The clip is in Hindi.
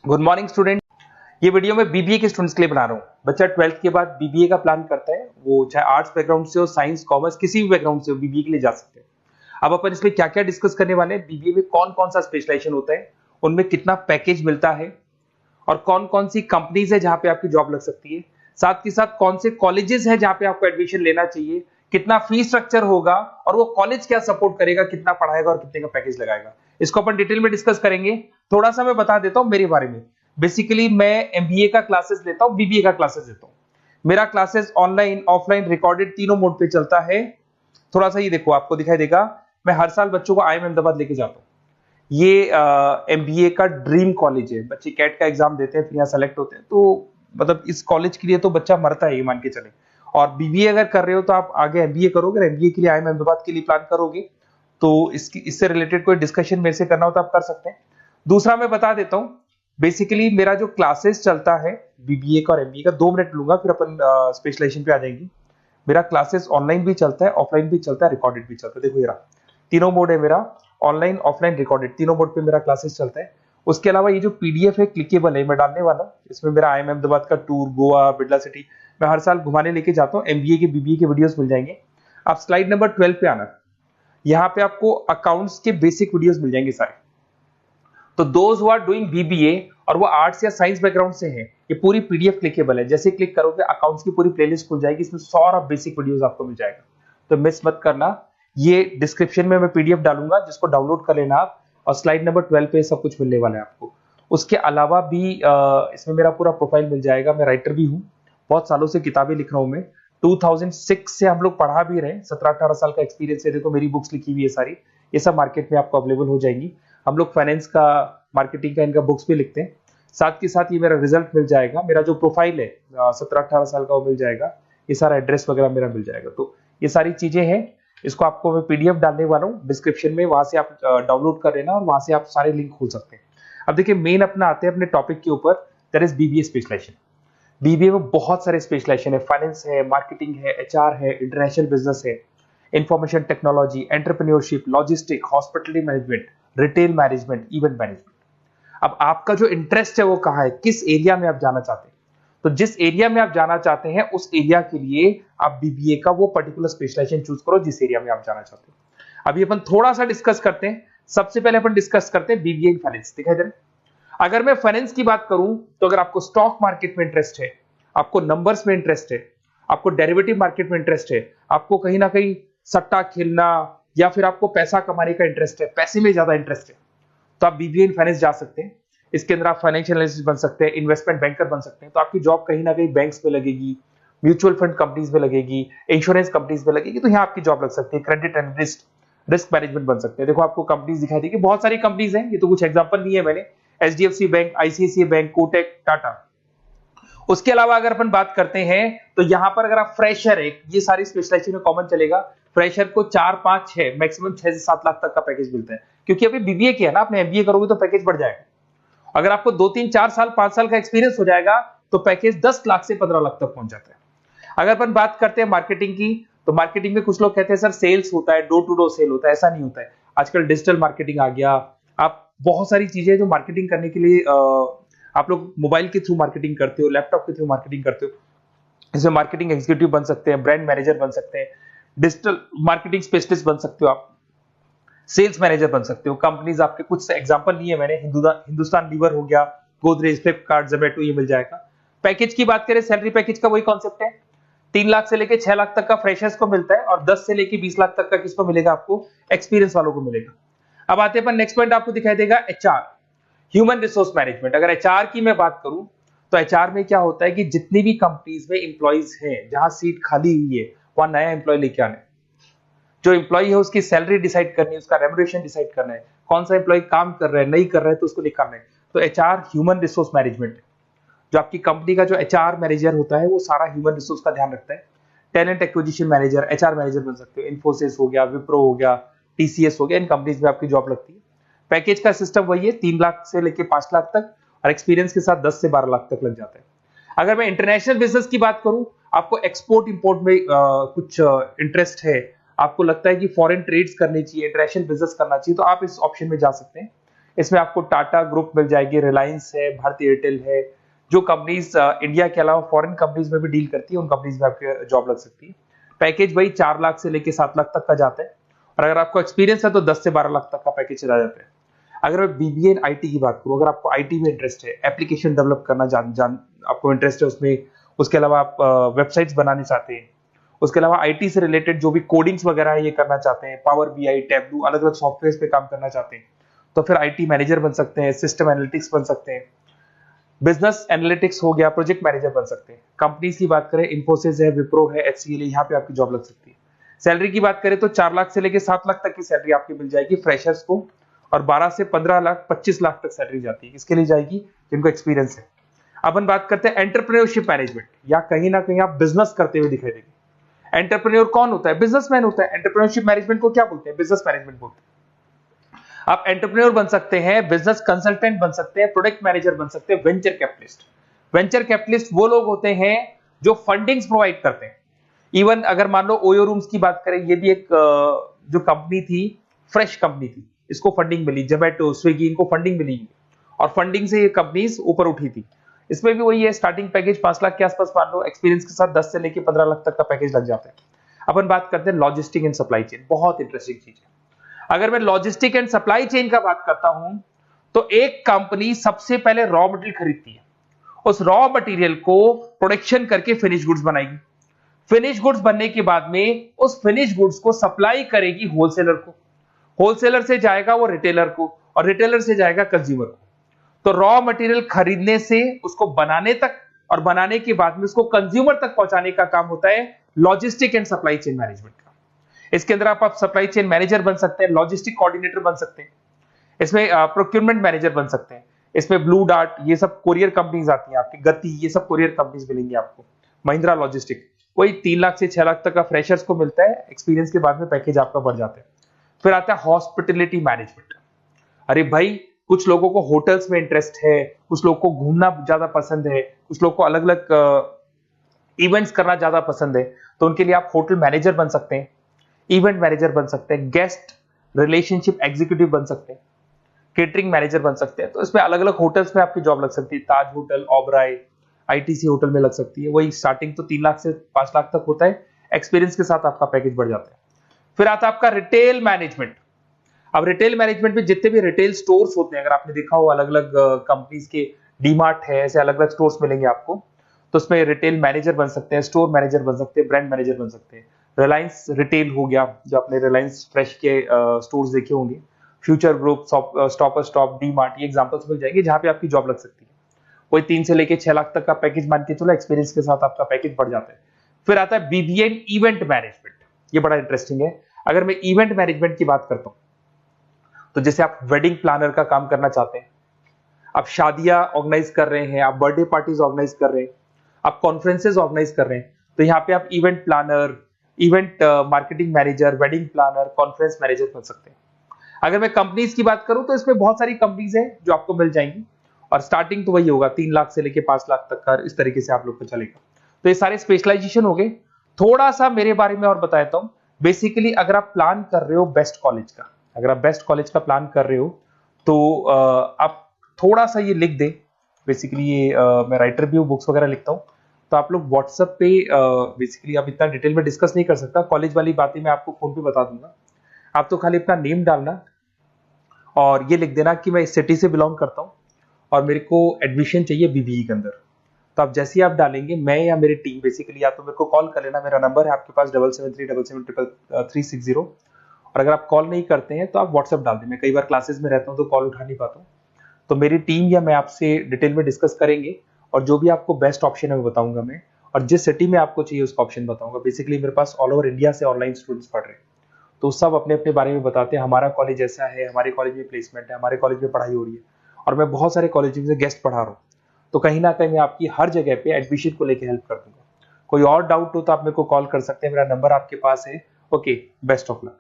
Good morning student. ये वीडियो मैं बीबीए के स्टूडेंट्स के लिए बना रहा हूँ। बच्चा 12th के बाद बीबीए का प्लान करता है, वो चाहे आर्ट्स बैकग्राउंड से हो, साइंस, कॉमर्स, किसी भी बैकग्राउंड से हो, बीबीए के लिए जा सकते हैं। अब अपन इसमें क्या क्या डिस्कस करने वाले हैं, बीबीए में कौन कौन सा स्पेशलाइजेशन होता है, उनमें कितना पैकेज मिलता है और कौन कौन सी कंपनीज है जहां पे आपकी जॉब लग सकती है, साथ ही साथ कौन से कॉलेजेस है जहां पे आपको एडमिशन लेना चाहिए, कितना फी स्ट्रक्चर होगा और वो कॉलेज क्या सपोर्ट करेगा, कितना पढ़ाएगा और कितने का पैकेज लगाएगा, इसको अपन डिटेल में डिस्कस करेंगे। थोड़ा सा मैं बता देता हूं मेरे बारे में। बेसिकली मैं एमबीए का क्लासेस लेता हूं, बीबीए का क्लासेस लेता हूं। मेरा क्लासेस ऑनलाइन, ऑफलाइन, रिकॉर्डेड तीनों मोड पे चलता है। थोड़ा सा ये देखो, आपको दिखाई देगा, मैं हर साल बच्चों को आईएम अहमदाबाद लेके जाता हूँ। ये एमबीए का ड्रीम कॉलेज है। बच्चे कैट का एग्जाम देते हैं, फिर यहाँ सेलेक्ट होते हैं, तो मतलब इस कॉलेज के लिए तो बच्चा मरता है, ये मान के चले। और बीबीए अगर कर रहे हो तो आप आगे एमबीए करोगे, एमबीए के लिए आईएम अहमदाबाद के लिए प्लान करोगे, तो इससे रिलेटेड कोई डिस्कशन मेरे से करना हो तो आप कर सकते हैं। दूसरा मैं बता देता हूँ, बेसिकली मेरा जो क्लासेस चलता है बीबीए का और एमबीए का, 2 मिनट लूंगा फिर अपन स्पेशलाइजेशन पे आ जाएंगे। मेरा क्लासेस ऑनलाइन भी चलता है, ऑफलाइन भी चलता है, रिकॉर्डेड भी चलता है। देखो ये रहा, तीनों मोड है मेरा, ऑनलाइन, ऑफलाइन, रिकॉर्डेड, तीनों मोड पे मेरा क्लासेस चलता है। उसके अलावा ये जो पीडीएफ है, क्लिकेबल है, मैं डालने वाला हूँ। इसमें मेरा आईएम अहमदाबाद का टूर, गोवा, बिरला सिटी, मैं हर साल घुमाने लेके जाता हूँ। एमबीए के, बीबीए के वीडियोस मिल जाएंगे। आप स्लाइड नंबर 12 पे आना, यहाँ पे आपको अकाउंट्स के बेसिक वीडियोस मिल जाएंगे सारे। तो those who are doing BBA और वो आर्ट्स या साइंस बैकग्राउंड से हैं, ये पूरी पीडीएफ क्लिकेबल है। जैसे क्लिक करोगे अकाउंट्स की पूरी प्लेलिस्ट खुल जाएगी, इसमें सारा बेसिक वीडियोस आपको मिल जाएगा, तो मिस मत करना। ये डिस्क्रिप्शन में मैं पीडीएफ डालूंगा, जिसको डाउनलोड कर लेना आप, और स्लाइड नंबर 12 पे सब कुछ मिलने वाला है आपको। उसके अलावा भी इसमें मेरा पूरा प्रोफाइल मिल जाएगा। मैं राइटर भी हूँ, बहुत सालों से किताबें लिख रहा हूँ मैं। 2006 से हम लोग पढ़ा भी रहे हैं, 17-18 साल का एक्सपीरियंस है। देखो मेरी बुक्स लिखी हुई है सारी, ये सब मार्केट में आपको अवेलेबल हो जाएंगी। हम लोग फाइनेंस का, मार्केटिंग का, इनका बुक्स भी लिखते हैं। साथ के साथ ये मेरा रिजल्ट मिल जाएगा, मेरा जो प्रोफाइल है 17-18 साल का वो मिल जाएगा, ये सारा एड्रेस वगैरह मेरा मिल जाएगा। तो ये सारी चीजें हैं, इसको आपको मैं पीडीएफ डालने वाला हूँ डिस्क्रिप्शन में, वहां से आप डाउनलोड कर लेना और वहां से आप सारे लिंक खोल सकते हैं। अब देखिए मेन अपना आते हैं अपने टॉपिक के ऊपर, that is BBA specialization. BBA में बहुत सारे स्पेशलाइजेशन है, फाइनेंस है, मार्केटिंग है, एचआर है, इंटरनेशनल बिजनेस है, information technology, entrepreneurship, logistic, hospitality management, retail management, event management. अब आपका जो इंटरेस्ट है वो कहाँ है, किस एरिया में आप जाना चाहते हैं, तो जिस एरिया में आप जाना चाहते हैं उस एरिया के लिए आप बीबीए का वो पर्टिकुलर स्पेशलाइजेशन चूज करो जिस एरिया में आप जाना चाहते हैं। अभी अपन थोड़ा सा डिस्कस करते हैं। सबसे पहले अपन डिस्कस करते हैं बीबीए इन फाइनेंस। दिखाई दे रहा है? अगर मैं फाइनेंस की बात करूं तो अगर आपको स्टॉक मार्केट में इंटरेस्ट है, आपको नंबर्स में इंटरेस्ट है, आपको डेरिवेटिव मार्केट में इंटरेस्ट है, आपको कहीं ना कहीं सट्टा खेलना या फिर आपको पैसा कमाने का इंटरेस्ट है, पैसे में ज्यादा इंटरेस्ट है, तो आप बीबीए इन फाइनेंस जा सकते हैं। इसके अंदर आप फाइनेंशियल एनालिस्ट बन सकते हैं, इन्वेस्टमेंट बैंकर बन सकते हैं। तो आपकी जॉब कहीं ना कहीं बैंक्स में लगेगी, म्यूचुअल फंड कंपनीज में लगेगी, इंश्योरेंस कंपनीज में लगेगी, तो यहाँ आपकी जॉब लग सकती है। क्रेडिट एनालिस्ट, रिस्क मैनेजमेंट बन सकते हैं। देखो आपको कंपनीज दिखाई देगी, बहुत सारी कंपनीज हैं, ये तो कुछ एग्जांपल नहीं है मैंने, HDFC bank, ICICI bank, Kotak, Tata. उसके अलावा अगर अपन बात करते हैं तो यहां पर अगर आप फ्रेशर है, ये सारी स्पेशलाइजेशन में कॉमन चलेगा, फ्रेशर को 4, 5, 6, मैक्सिमम 6 से 7 लाख तक का पैकेज मिलता है। क्योंकि अभी बीबीए किया ना आपने, एमबीए करोगे तो पैकेज बढ़ जाएगा। अगर आपको 2, 3, 4 साल, 5 साल का एक्सपीरियंस हो जाएगा तो पैकेज 10 लाख से 15 लाख तक पहुंच जाता है। अगर अपन बात करते हैं मार्केटिंग की, तो मार्केटिंग में कुछ लोग कहते हैं सर सेल्स होता है, डोर टू डोर सेल होता है, ऐसा नहीं होता है। आजकल डिजिटल मार्केटिंग आ गया, आप बहुत सारी चीजें जो मार्केटिंग करने के लिए आप लोग मोबाइल के थ्रू मार्केटिंग करते हो, लैपटॉप के थ्रू मार्केटिंग करते हो। इसमें मार्केटिंग एग्जीक्यूटिव बन सकते हैं, ब्रांड मैनेजर बन सकते हैं, डिजिटल मार्केटिंग स्पेशलिस्ट बन सकते हो, आप सेल्स मैनेजर बन सकते हो। कंपनीज आपके कुछ एग्जांपल लिए मैंने, हिंदुस्तान लीवर हो गया, गोदरेज, फ्लिपकार्ट, जोमेटो, ये मिल जाएगा। पैकेज की बात करें, सैलरी पैकेज का वही कॉन्सेप्ट है, 3 लाख से लेके 6 लाख तक का फ्रेशर्स को मिलता है और 10 से लेके 20 लाख तक का किसको मिलेगा, आपको एक्सपीरियंस वालों को मिलेगा। अब आते हैं नेक्स्ट पॉइंट, आपको दिखाई देगा एचआर, ह्यूमन रिसोर्स मैनेजमेंट। अगर एचआर की मैं बात करूं तो एचआर में क्या होता है कि जितनी भी कंपनीज में इंप्लॉइज हैं, जहां सीट खाली हुई है वहां नया इंप्लॉय लेके आना है। जो इंप्लॉय है उसकी सैलरी डिसाइड करनी है, उसका रेम्युनरेशन डिसाइड करना है, कौन सा इंप्लॉय काम कर रहा है, नहीं कर रहा है तो उसको निकालना है। तो एचआर ह्यूमन रिसोर्स मैनेजमेंट है। जो आपकी कंपनी का जो एचआर मैनेजर होता है वो सारा ह्यूमन रिसोर्स का ध्यान रखता है। Talent acquisition manager, HR manager बन सकते हो। इन्फोसिस हो गया, विप्रो हो गया, टीसीएस हो गया, इन कंपनीज में आपकी जॉब लगती है। पैकेज का सिस्टम वही है, 3 लाख से लेके 5 लाख तक, और एक्सपीरियंस के साथ 10 से 12 लाख तक लग जाता है। अगर मैं इंटरनेशनल बिजनेस की बात करूं, आपको एक्सपोर्ट इंपोर्ट में कुछ इंटरेस्ट है, आपको लगता है कि फॉरेन ट्रेड्स करनी चाहिए, इंटरनेशनल बिजनेस करना चाहिए, तो आप इस ऑप्शन में जा सकते हैं। इसमें आपको टाटा ग्रुप मिल जाएगी, रिलायंस है, भारतीय एयरटेल है, जो कंपनीज इंडिया के अलावा फॉरेन कंपनीज में भी डील करती है, उन कंपनीज में आपके जॉब लग सकती है। पैकेज वही 4 लाख से लेके 7 लाख तक का जाता है, और अगर आपको एक्सपीरियंस है तो 10 से 12 लाख तक का पैकेज चला जाता है। अगर मैं बीबीए इन आईटी की बात करूं, अगर आपको आईटी में इंटरेस्ट है, एप्लीकेशन डेवलप करना आपको इंटरेस्ट है उसमें, उसके अलावा आप वेबसाइट्स बनाने चाहते हैं, उसके अलावा आईटी से रिलेटेड जो भी कोडिंग्स वगैरह है ये करना चाहते हैं, पावर बीआई, टैबलू, अलग अलग सॉफ्टवेयर पे काम करना चाहते हैं, तो फिर आईटी मैनेजर बन सकते हैं, सिस्टम एनालिटिक्स बन सकते हैं, बिजनेस एनालिटिक्स हो गया, प्रोजेक्ट मैनेजर बन सकते हैं। कंपनीज की बात करें, इन्फोसिस है, विप्रो है, एचसीएल है, यहाँ पे आपकी जॉब लग सकती है। सैलरी की बात करें तो 4 लाख से लेके 7 लाख तक की सैलरी आपकी मिल जाएगी फ्रेशर्स को, और 12 से 15 लाख 25 लाख तक सैलरी जाती है। इसके लिए जाएगी जिनको एक्सपीरियंस है। अपन बात करते हैं एंटरप्रेन्योरशिप मैनेजमेंट, या कहीं ना कहीं आप बिजनेस करते हुए दिखाई देंगे। एंटरप्रेन्योर कौन होता है? बिजनेसमैन होता है। एंटरप्रेन्योरशिप मैनेजमेंट को क्या बोलते हैं? बिजनेस मैनेजमेंट बोलते हैं। आप एंटरप्रेन्योर बन सकते हैं, बिजनेस कंसल्टेंट बन सकते हैं, प्रोडक्ट मैनेजर बन सकते हैं, वेंचर कैपिटलिस्ट। वेंचर कैपिटलिस्ट वो लोग होते हैं जो फंडिंग्स प्रोवाइड करते हैं। इवन अगर मान लो ओयो रूम्स की बात करें, ये भी एक जो कंपनी थी, फ्रेश कंपनी थी, इसको फंडिंग मिली, जोमेटो, स्विगी, इनको फंडिंग मिली, और फंडिंग से ये कंपनीज ऊपर उठी थी। इसमें भी वही है, स्टार्टिंग पैकेज 5 लाख के आसपास मान लो, एक्सपीरियंस के साथ 10 से लेके 15 लाख तक का पैकेज लग जाता है। अपन बात करते हैं लॉजिस्टिक एंड सप्लाई चेन, बहुत इंटरेस्टिंग चीज है। अगर मैं लॉजिस्टिक एंड सप्लाई चेन का बात करता हूं, तो एक कंपनी सबसे पहले रॉ मटेरियल खरीदती है, उस रॉ मटेरियल को प्रोडक्शन करके फिनिश गुड्स बनाएगी। फिनिश गुड्स बनने के बाद में उस फिनिश गुड्स को सप्लाई करेगी होलसेलर को, होलसेलर से जाएगा वो रिटेलर को, और रिटेलर से जाएगा कंज्यूमर को। तो रॉ मटेरियल खरीदने से उसको बनाने तक, और बनाने के बाद में उसको कंज्यूमर तक पहुंचाने का काम होता है logistic and supply chain management का। इसके अंदर आप सप्लाई चेन मैनेजर बन सकते हैं, लॉजिस्टिक कोऑर्डिनेटर बन सकते हैं, इसमें प्रोक्योरमेंट मैनेजर बन सकते हैं, इसमें ब्लू डार्ट, ये सब कोरियर कंपनीज आती हैं आपकी, गति, ये सब कोरियर कंपनीज मिलेंगी आपको, महिंद्रा लॉजिस्टिक। कोई 3 लाख से 6 लाख तक का फ्रेशर्स को मिलता है, एक्सपीरियंस के बाद में पैकेज आपका बढ़ जाता है। फिर आता है हॉस्पिटलिटी मैनेजमेंट। अरे भाई, कुछ लोगों को होटल्स में इंटरेस्ट है, कुछ लोगों को घूमना ज्यादा पसंद है, कुछ लोगों को अलग अलग इवेंट्स करना ज्यादा पसंद है, तो उनके लिए आप होटल मैनेजर बन सकते हैं, इवेंट मैनेजर बन सकते हैं, गेस्ट रिलेशनशिप एग्जीक्यूटिव बन सकते हैं, केटरिंग मैनेजर बन सकते हैं। तो इसमें अलग अलग होटल्स में आपकी जॉब लग सकती है, ताज होटल, ओबराय, आईटीसी होटल में लग सकती है। वही स्टार्टिंग तो 3 लाख से 5 लाख तक होता है, एक्सपीरियंस के साथ आपका पैकेज बढ़ जाता है। फिर आता है आपका रिटेल मैनेजमेंट। अब रिटेल मैनेजमेंट में जितने भी रिटेल स्टोर्स होते हैं, अगर आपने देखा हो अलग अलग कंपनीज के, डीमार्ट है, ऐसे अलग अलग स्टोर्स मिलेंगे आपको, तो उसमें रिटेल मैनेजर बन सकते हैं, स्टोर मैनेजर बन सकते हैं, ब्रांड मैनेजर बन सकते हैं। रिलायंस रिटेल हो गया, जो आपने रिलायंस फ्रेश के स्टोर्स देखे होंगे, future group, stopper stop, DMart, ये एग्जांपल्स मिल जाएंगे जहां पे आपकी जॉब लग सकती है। कोई 3 से लेके 6 लाख तक का पैकेज मान के चलो, एक्सपीरियंस के साथ आपका पैकेज बढ़ जाता है। फिर आता है बीबीए इवेंट मैनेजमेंट, ये बड़ा इंटरेस्टिंग है। अगर मैं इवेंट मैनेजमेंट की बात करता हूं, तो जैसे आप वेडिंग प्लानर का काम करना चाहते हैं, आप शादियां ऑर्गेनाइज कर रहे हैं, आप बर्थडे पार्टीज ऑर्गेनाइज कर रहे हैं, आप कॉन्फ्रेंसेज ऑर्गेनाइज कर रहे हैं, तो यहाँ पे आप event planner, event marketing manager, wedding planner, conference manager बन सकते हैं। अगर मैं कंपनीज की बात करूं, तो इसमें बहुत सारी कंपनीज हैं जो आपको मिल जाएंगी, और स्टार्टिंग तो वही होगा 3 लाख से लेके 5 लाख तक का, इस तरीके से आप लोग को चलेगा। तो ये सारे स्पेशलाइजेशन हो गए। थोड़ा सा मेरे बारे में और बता देता हूं। बेसिकली अगर आप प्लान कर रहे हो बेस्ट कॉलेज का, अगर आप बेस्ट कॉलेज का प्लान कर रहे हो, तो आप थोड़ा सा ये लिख दें। बेसिकली ये मैं राइटर भी हूँ, बुक्स वगैरह लिखता हूँ, तो आप लोग व्हाट्सएप पे, बेसिकली आप इतना डिटेल में डिस्कस नहीं कर सकता, कॉलेज वाली बातें मैं आपको फोन पे बता दूंगा। आप तो खाली अपना नेम डालना और ये लिख देना कि मैं इस सिटी से बिलोंग करता हूँ और मेरे को एडमिशन चाहिए बीबीई के अंदर। तो आप जैसे ही आप डालेंगे, मैं या मेरी टीम बेसिकली, या तो मेरे को कॉल कर लेना, मेरा नंबर है आपके पास 7737733360। और अगर आप कॉल नहीं करते हैं तो आप व्हाट्सएप डाल दें। मैं कई बार क्लासेस में रहता हूँ तो कॉल उठा नहीं पाता हूँ, तो मेरी टीम या मैं आपसे डिटेल में डिस्कस करेंगे, और जो भी आपको बेस्ट ऑप्शन है वो बताऊंगा मैं, और जिस सिटी में आपको चाहिए उसका ऑप्शन बताऊंगा। बेसिकली मेरे पास ऑल ओवर इंडिया से ऑनलाइन स्टूडेंट्स पढ़ रहे हैं, तो सब अपने अपने बारे में बताते हैं, हमारा कॉलेज ऐसा है, हमारे कॉलेज में प्लेसमेंट है, हमारे कॉलेज में पढ़ाई हो रही है, और मैं बहुत सारे कॉलेज में गेस्ट पढ़ा रहा हूँ। तो कहीं ना कहीं मैं आपकी हर जगह पे एडमिशन को लेकर हेल्प कर दूंगा। कोई और डाउट हो तो आप मेरे को कॉल कर सकते हैं, मेरा नंबर आपके पास है। Okay, best of luck.